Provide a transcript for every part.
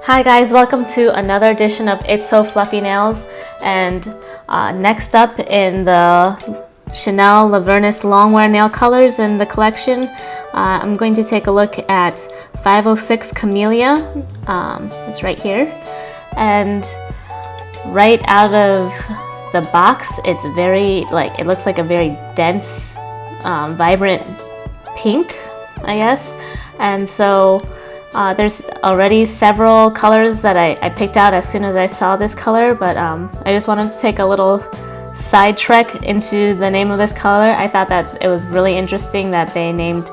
Hi guys, welcome to another edition of It's So Fluffy Nails, and next up in the Chanel Lavernus Longwear nail colors in the collection, I'm going to take a look at 506 Camelia. It's right here, and right out of the box it's very, it looks like a very dense, vibrant pink, I guess. And so there's already several colors that I picked out as soon as I saw this color, but I just wanted to take a little side trek into the name of this color. I thought that it was really interesting that they named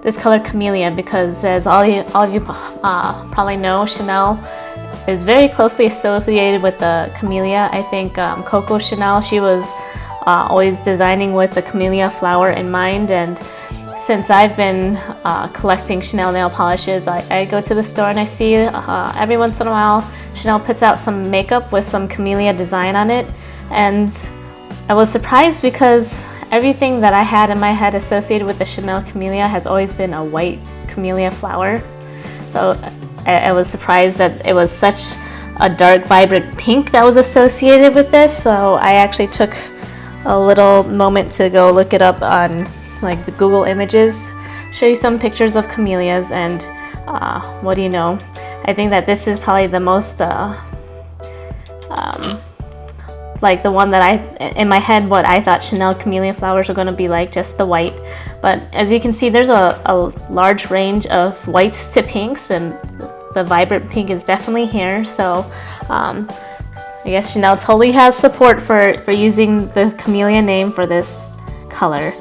this color Camelia, because as all of you probably know, Chanel is very closely associated with the camellia. I think Coco Chanel, she was always designing with the camellia flower in mind, and since I've been collecting Chanel nail polishes, I go to the store and I see every once in a while Chanel puts out some makeup with some camellia design on it, and I was surprised because everything that I had in my head associated with the Chanel camellia has always been a white camellia flower. So I was surprised that it was such a dark, vibrant pink that was associated with this. So I actually took a little moment to go look it up on the Google Images, show you some pictures of camellias, and what do you know? I think that this is probably the most the one that in my head, what I thought Chanel camellia flowers were going to be like, just the white. But as you can see, there's a large range of whites to pinks, and the vibrant pink is definitely here. So I guess Chanel totally has support for using the camellia name for this color.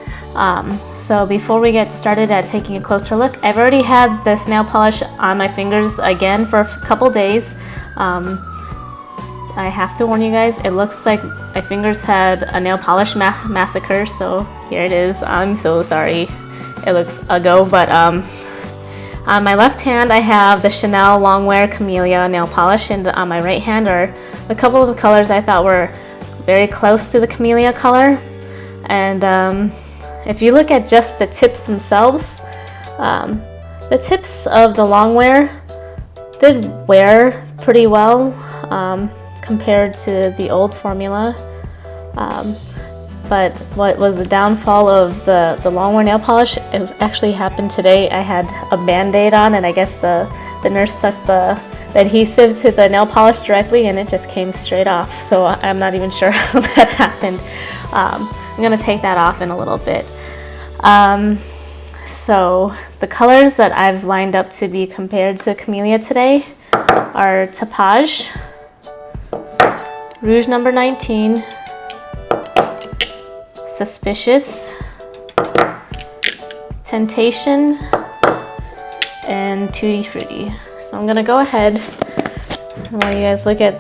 So before we get started at taking a closer look, I've already had this nail polish on my fingers again for a couple days. I have to warn you guys, it looks like my fingers had a nail polish massacre, so here it is. I'm so sorry it looks a go, but on my left hand I have the Chanel Longwear Camelia nail polish, and on my right hand are a couple of colors I thought were very close to the camellia color. And if you look at just the tips themselves, the tips of the Longwear did wear pretty well compared to the old formula. But what was the downfall of the Longwear nail polish is actually happened today. I had a band-aid on, and I guess the nurse stuck the adhesive to the nail polish directly, and it just came straight off. So I'm not even sure how that happened. I'm gonna take that off in a little bit. So the colors that I've lined up to be compared to Camelia today are Tapage, Rouge No. 19, Suspicious, Tentation, and Tutti Frutti. So I'm gonna go ahead, and while you guys look at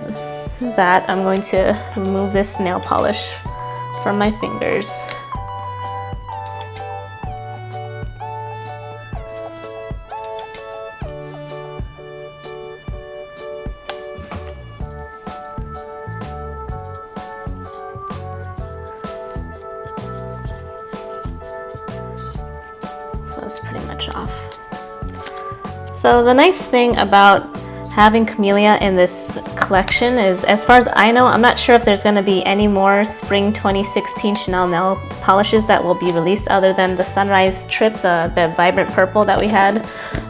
that, I'm going to remove this nail polish from my fingers. So that's pretty much off. So the nice thing about having Camelia in this collection is, as far as I know, I'm not sure if there's going to be any more spring 2016 Chanel nail polishes that will be released other than the Sunrise Trip, the vibrant purple that we had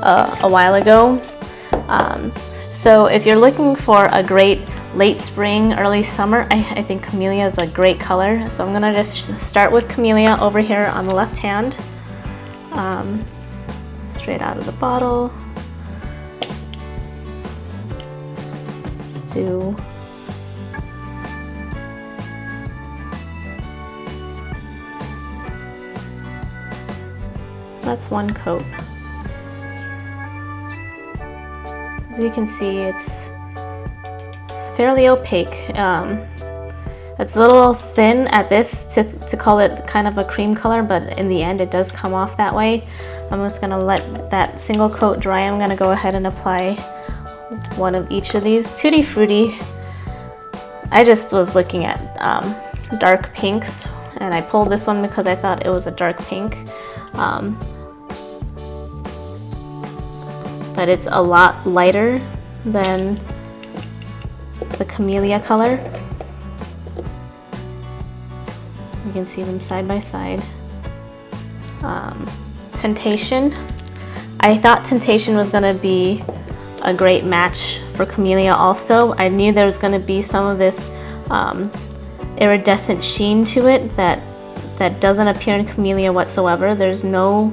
a while ago. So if you're looking for a great late spring, early summer, I think Camelia is a great color. So I'm going to just start with Camelia over here on the left hand, straight out of the bottle. Do that's one coat. As you can see, it's fairly opaque. It's a little thin at this to call it kind of a cream color, but in the end it does come off that way. I'm just gonna let that single coat dry. I'm gonna go ahead and apply one of each of these. Tutti Frutti, I just was looking at dark pinks, and I pulled this one because I thought it was a dark pink. but it's a lot lighter than the Camelia color. You can see them side by side. Tentation. I thought Tentation was going to be a great match for Camelia also. I knew there was going to be some of this iridescent sheen to it that doesn't appear in Camelia whatsoever. There's no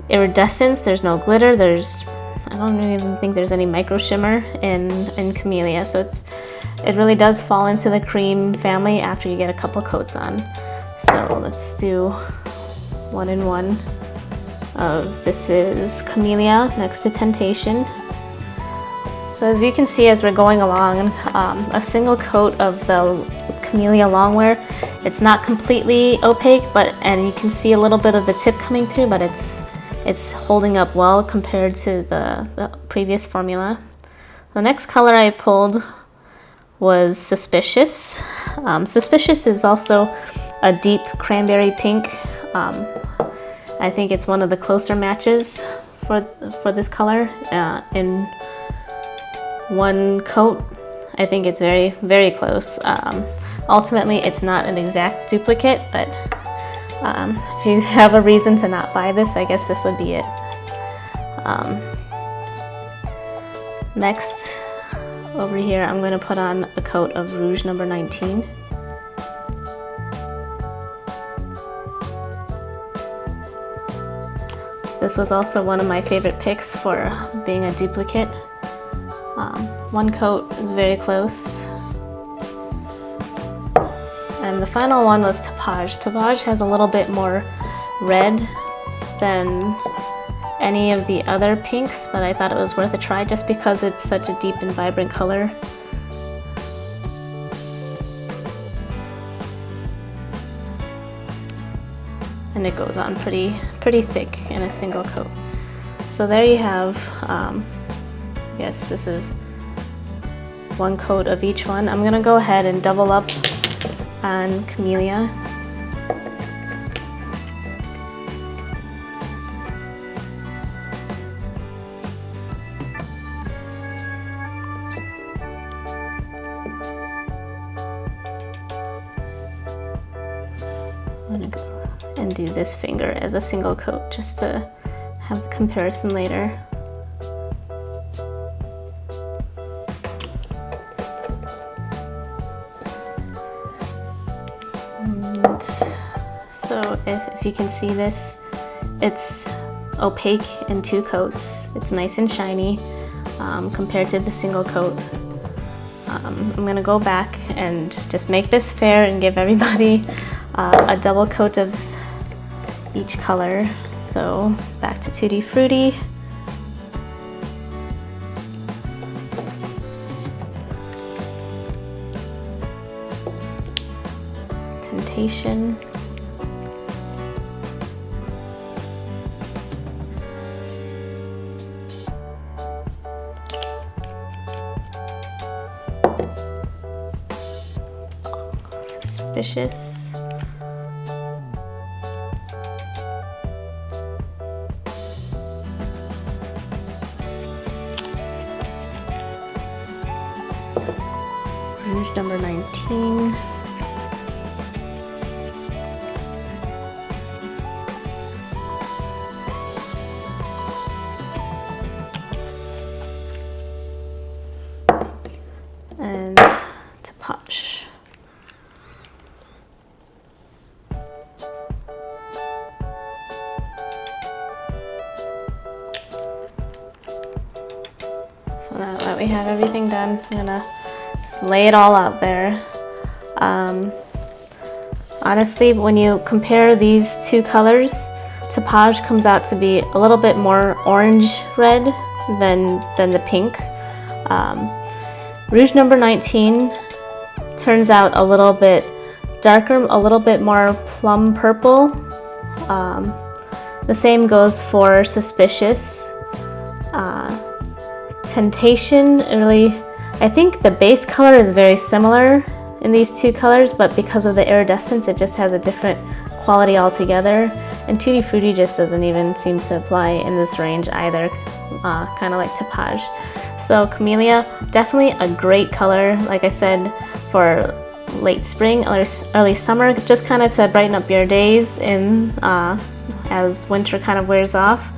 iridescence, there's no glitter, I don't even think there's any micro shimmer in Camelia. So it really does fall into the cream family after you get a couple coats on. So let's do 1 and 1 of this is Camelia next to Tentation. So as you can see as we're going along, a single coat of the Camelia Longwear, it's not completely opaque, and you can see a little bit of the tip coming through, but it's holding up well compared to the previous formula. The next color I pulled was Suspicious. Suspicious is also a deep cranberry pink. I think it's one of the closer matches for this color in one coat. I think it's very, very close. Ultimately, it's not an exact duplicate, but if you have a reason to not buy this, I guess this would be it. Next, over here, I'm going to put on a coat of Rouge number 19. This was also one of my favorite picks for being a duplicate. One coat is very close. And the final one was Tapage. Tapage has a little bit more red than any of the other pinks, but I thought it was worth a try just because it's such a deep and vibrant color. And it goes on pretty thick in a single coat. So there you have, yes, this is one coat of each one. I'm gonna go ahead and double up on Camelia. I'm gonna go and do this finger as a single coat just to have the comparison later. And so if you can see this, it's opaque in 2 coats. It's nice and shiny compared to the single coat. I'm gonna go back and just make this fair and give everybody a double coat of each color. So back to Tutti Frutti. Tentation. Suspicious. Rouge number 19. And Tapage. So now that we have everything done, I'm gonna just lay it all out there. Honestly, when you compare these 2 colors, Tapage comes out to be a little bit more orange red than the pink. Rouge number 19 turns out a little bit darker, a little bit more plum purple. The same goes for Suspicious. Tentation, really, I think the base color is very similar in these 2 colors, but because of the iridescence, it just has a different quality altogether. And Tutti Frutti just doesn't even seem to apply in this range either, kind of like Tapage. So Camelia, definitely a great color, like I said, for late spring or early summer, just kind of to brighten up your days in as winter kind of wears off.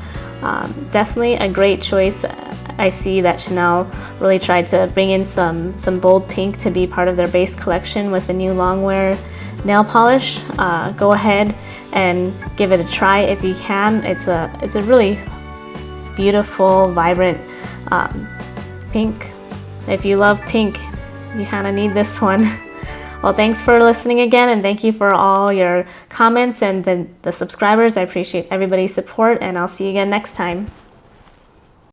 Definitely a great choice. I see that Chanel really tried to bring in some bold pink to be part of their base collection with the new Longwear nail polish. Go ahead and give it a try if you can. It's a really beautiful, vibrant pink. If you love pink, you kind of need this one. Well, thanks for listening again, and thank you for all your comments and the subscribers. I appreciate everybody's support, and I'll see you again next time.